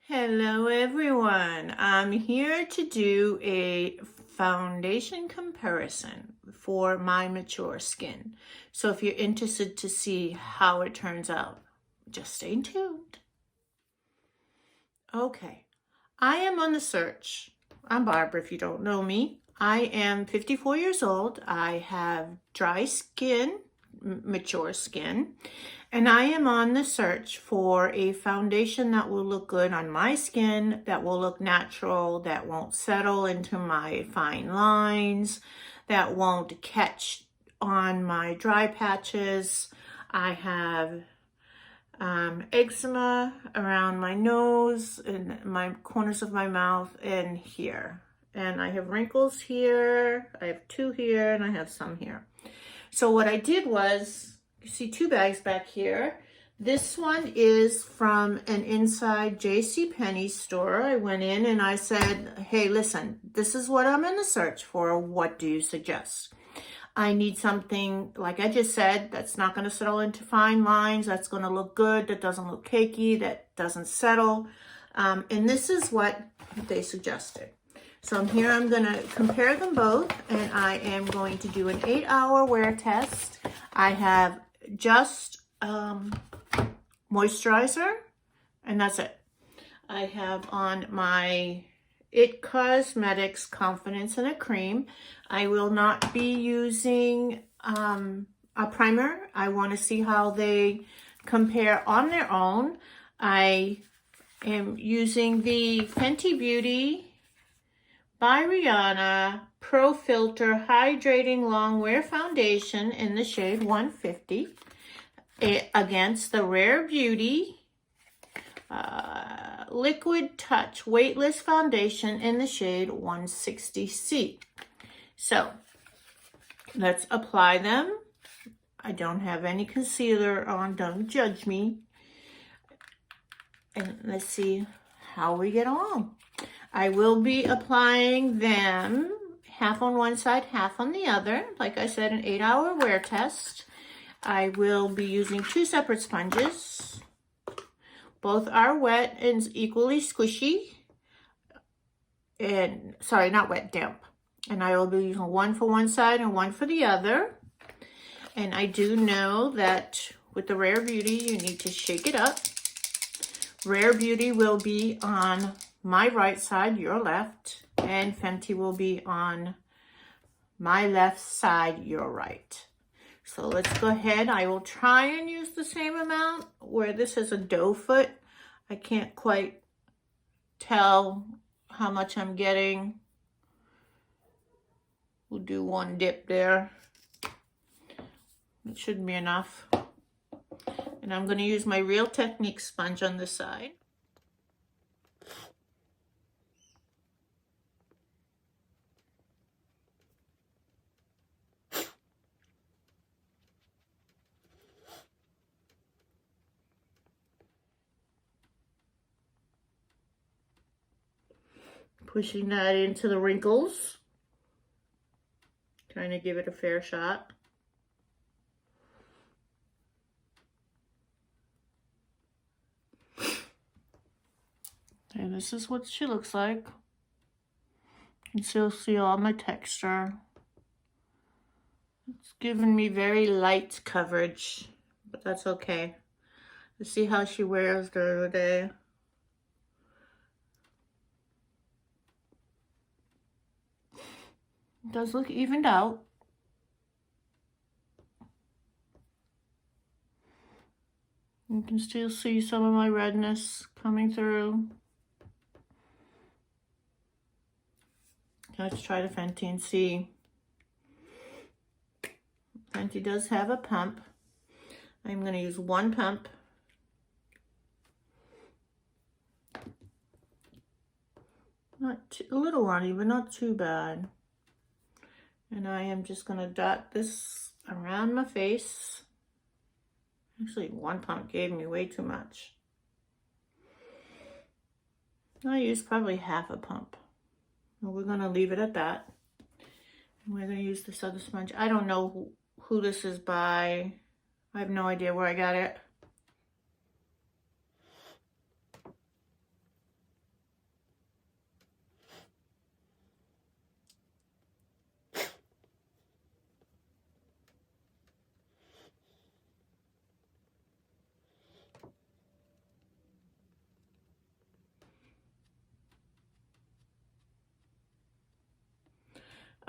Hello everyone, I'm here to do a foundation comparison for my mature skin. So if you're interested to see how it turns out, just stay tuned. Okay, I am on the search. I'm Barbara if you don't know me. I am 54 years old. I have dry skin, mature skin. And I am on the search for a foundation that will look good on my skin, that will look natural, that won't settle into my fine lines, that won't catch on my dry patches. I have eczema around my nose and my corners of my mouth and here. And I have wrinkles here, I have two here, and I have some here. So what I did was, you see two bags back here. This one is from an inside JCPenney store. I went in and I said, hey, listen, this is what I'm in the search for. What do you suggest? I need something, like I just said, that's not going to settle into fine lines, that's going to look good, that doesn't look cakey, that doesn't settle. And this is what they suggested. So here I'm going to compare them both, and I am going to do an 8-hour wear test. I have just moisturizer, and that's it. I have on my It Cosmetics Confidence in a Cream. I will not be using a primer. I want to see how they compare on their own. I am using the Fenty Beauty by Rihanna Pro Filter Hydrating Long Wear Foundation in the shade 150 against the Rare Beauty Liquid Touch Weightless Foundation in the shade 160C. So let's apply them. I don't have any concealer on, don't judge me. And let's see how we get on. I will be applying them half on one side, half on the other. Like I said, an 8-hour wear test. I will be using two separate sponges. Both are wet and equally squishy. And, sorry, not wet, damp. And I will be using one for one side and one for the other. And I do know that with the Rare Beauty, you need to shake it up. Rare Beauty will be on my right side, your left, and Fenty will be on my left side, your right. So let's go ahead. I will try and use the same amount. Where this is a doe foot, I can't quite tell how much I'm getting. We'll do one dip there. It shouldn't be enough. And I'm going to use my Real Technique sponge on the side. Pushing that into the wrinkles. Trying to give it a fair shot. And this is what she looks like. You can still see all my texture. It's giving me very light coverage, but that's okay. Let's see how she wears during the day. It does look evened out. You can still see some of my redness coming through. Let's try the Fenty and see. Fenty does have a pump. I'm going to use one pump. Not too, a little runny, but not too bad. And I am just going to dot this around my face. Actually, one pump gave me way too much. I used probably half a pump. And we're going to leave it at that. And we're going to use this other sponge. I don't know who this is by. I have no idea where I got it.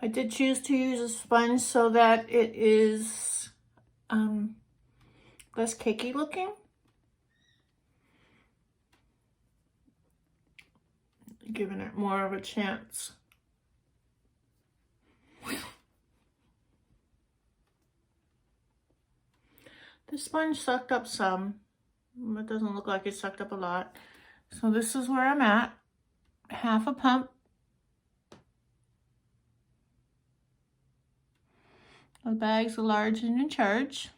I did choose to use a sponge so that it is less cakey looking. Giving it more of a chance. The sponge sucked up some. It doesn't look like it sucked up a lot. So this is where I'm at. Half a pump. The bags are large and in charge.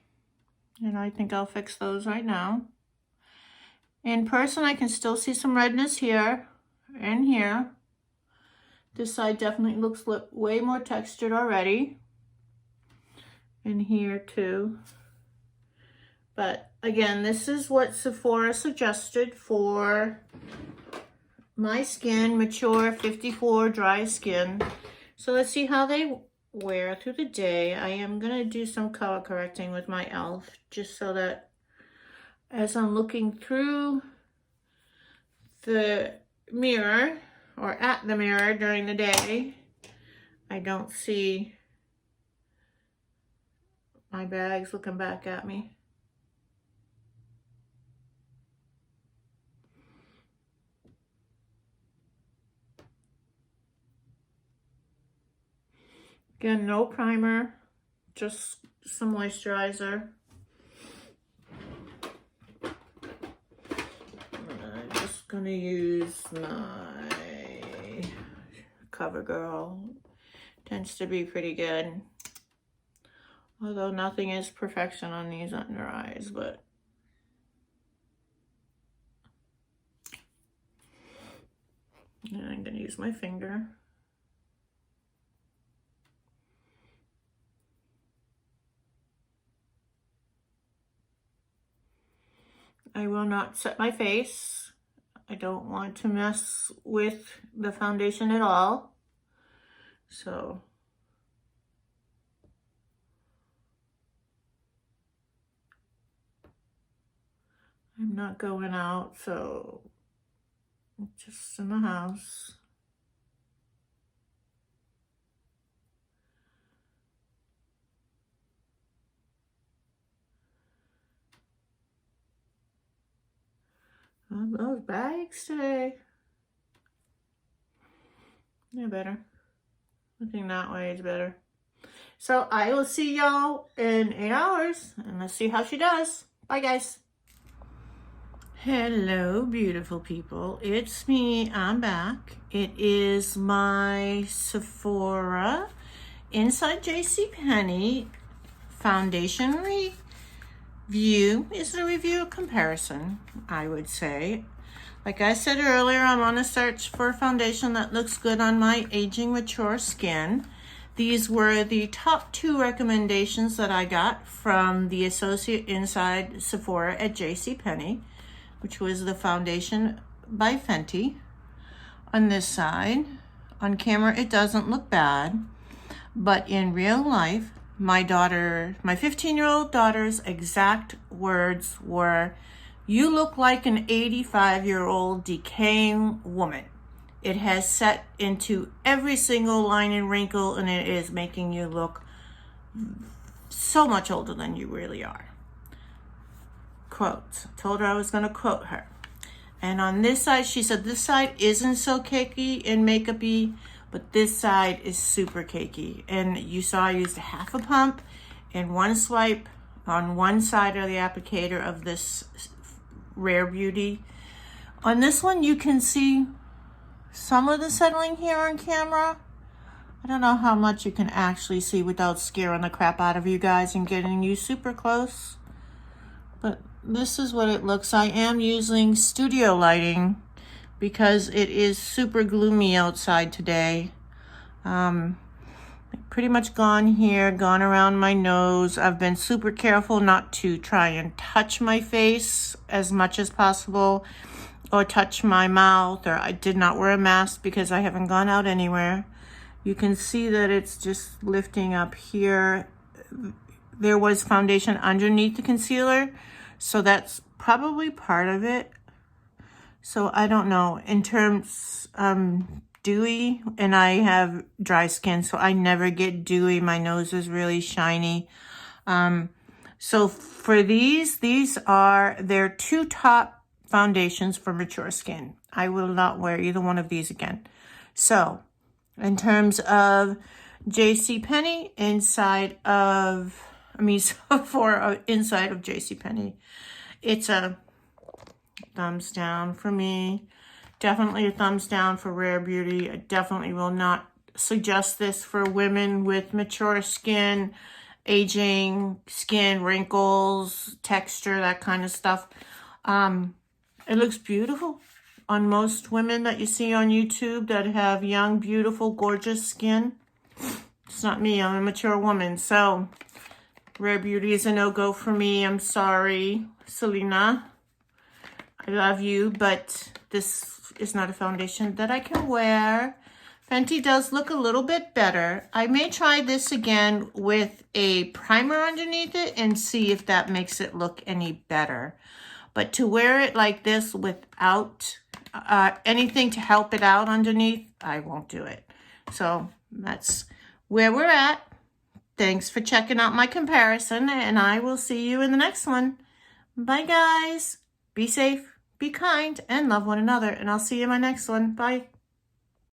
And I think I'll fix those right now. In person, I can still see some redness here and here. This side definitely looks way more textured already. And here too. But again, this is what Sephora suggested for my skin, mature 54 dry skin. So let's see how they wear through the day. I am going to do some color correcting with my e.l.f. just so that as I'm looking through the mirror or at the mirror during the day, I don't see my bags looking back at me. Again, no primer, just some moisturizer. I'm just gonna use my CoverGirl. Tends to be pretty good. Although nothing is perfection on these under eyes, but and I'm gonna use my finger. I will not set my face. I don't want to mess with the foundation at all. So I'm not going out, so just in the house. Those bags today. They're better. Looking that way is better. So I will see y'all in 8 hours and let's see how she does. Bye guys. Hello beautiful people. It's me. I'm back. It is my Sephora Inside JCPenney foundation review. Is a review comparison, I would say. Like I said earlier, I'm on a search for a foundation that looks good on my aging mature skin. These were the top 2 recommendations that I got from the associate inside Sephora at JCPenney, which was the foundation by Fenty. On this side, on camera it doesn't look bad, but in real life, my 15-year-old daughter's exact words were, "You look like an 85-year-old decaying woman. It has set into every single line and wrinkle, and it is making you look so much older than you really are." Quote. Told her I was going to quote her. And on this side, she said, this side isn't so cakey and makeup-y, but this side is super cakey. And you saw I used half a pump and one swipe on one side of the applicator of this Rare Beauty. On this one, you can see some of the settling here on camera. I don't know how much you can actually see without scaring the crap out of you guys and getting you super close. But this is what it looks. I am using studio lighting because it is super gloomy outside today. Pretty much gone here, gone around my nose. I've been super careful not to try and touch my face as much as possible or touch my mouth, or I did not wear a mask because I haven't gone out anywhere. You can see that it's just lifting up here. There was foundation underneath the concealer, so that's probably part of it. So I don't know. In terms, dewy, and I have dry skin, so I never get dewy. My nose is really shiny. So for these are their 2 top foundations for mature skin. I will not wear either one of these again. So in terms of JCPenney, Sephora inside of JCPenney, it's a thumbs down for me. Definitely a thumbs down for Rare Beauty. I definitely will not suggest this for women with mature skin, aging skin, wrinkles, texture, that kind of stuff. It looks beautiful on most women that you see on YouTube that have young, beautiful, gorgeous skin. It's not me. I'm a mature woman. So Rare Beauty is a no-go for me. I'm sorry, Selena. I love you, but this is not a foundation that I can wear. Fenty does look a little bit better. I may try this again with a primer underneath it and see if that makes it look any better. But to wear it like this without anything to help it out underneath, I won't do it. So that's where we're at. Thanks for checking out my comparison, and I will see you in the next one. Bye, guys. Be safe, be kind, and love one another. And I'll see you in my next one. Bye.